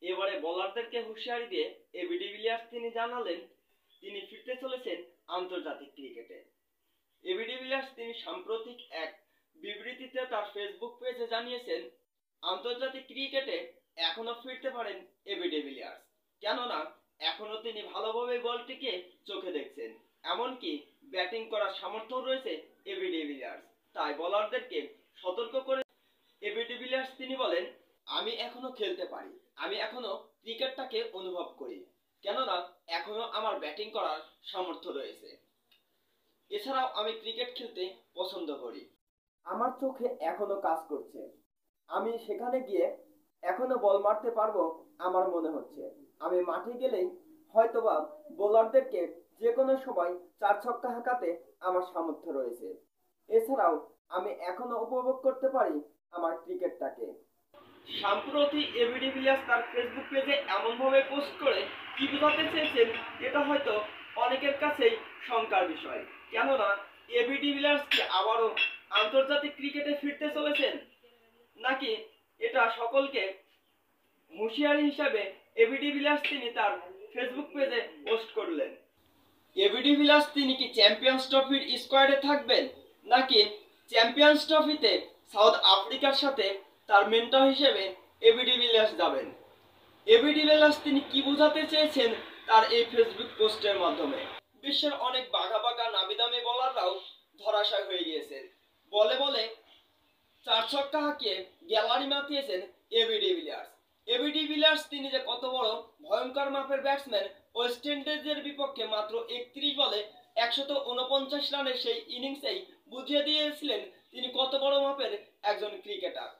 এবারে বোলারদেরকে হুঁশিয়ারি দিয়ে এবি ডিভিলিয়ার্স তিনি জানালেন তিনি ফিরতে চলেছেন আন্তর্জাতিক ক্রিকেটে। এবি ডিভিলিয়ার্স তিনি সাম্প্রতিক এক বিবৃতিতে তার ফেসবুক পেজে জানিয়েছেন আন্তর্জাতিক ক্রিকেটে এখনো ফিরতে পারেন এবি ডিভিলিয়ার্স, কেননা এখনো তিনি ভালোভাবে বলটিকে চোখে দেখছেন, এমনকি ব্যাটিং করার সামর্থ্য রয়েছে এবি ডিভিলিয়ার্স। তাই বোলারদেরকে সতর্ক করে এবি ডিভিলিয়ার্স তিনি বলেন আমি এখনো খেলতে পারি, আমি এখনো ক্রিকেটটাকে অনুভব করি, কেননা এখনো আমার ব্যাটিং করার সামর্থ্য রয়েছে। এছাড়াও আমি ক্রিকেট খেলতে পছন্দ করি, আমার চোখে এখনো কাজ করছে, আমি সেখানে গিয়ে এখনো বল মারতে পারবো আমার মনে হচ্ছে। আমি মাঠে গেলেই হয়তোবা বোলারদেরকে যে কোনো সময় চার ছক্কা হাঁকাতে আমার সামর্থ্য রয়েছে। এছাড়াও আমি এখনো উপভোগ করতে পারি আমার ক্রিকেটটাকে। সম্প্রতি এবি ডিভিলিয়ার্স তার ফেসবুক পেজে এমনভাবে পোস্ট করে কি বোঝাতে চেয়েছেন এটা হয়তো অনেকের কাছেই শঙ্কার বিষয়, কেননা এবি ডিভিলিয়ার্স কি আবারও আন্তর্জাতিক ক্রিকেটে ফিরতে চলেছেন, নাকি এটা সকলকে হুঁশিয়ারি হিসাবে এবি ডিভিলিয়ার্স তিনি তার ফেসবুক পেজে পোস্ট করলেন। এবি ডিভিলিয়ার্স তিনি কি চ্যাম্পিয়ন্স ট্রফির স্কোয়াডে থাকবেন, নাকি চ্যাম্পিয়ন্স ট্রফিতে সাউথ আফ্রিকার সাথে তার মেন্টর হিসেবে এবি ডিভিলিয়ার্স যাবেন? এবি ডিভিলিয়ার্স তিনি কি বোঝাতে চেয়েছেন তার এই ফেসবুক পোস্টের মাধ্যমে? বিশ্বের অনেক বাঘা বাঘা নামিদামি বোলাররাও ধরাশায়ী হয়ে গিয়েছেন, বলে বলে চার ছক্কা হাঁকিয়ে গ্যালারি মাতিয়েছেন এবি ডিভিলিয়ার্স। এবি ডিভিলিয়ার্স তিনি যে কত বড় ভয়ঙ্কর মাপের ব্যাটসম্যান, ওয়েস্ট ইন্ডিজের বিপক্ষে মাত্র 31 বলে 149 রানের সেই ইনিংসেই বুঝিয়ে দিয়েছিলেন তিনি কত বড় মাপের একজন ক্রিকেটার।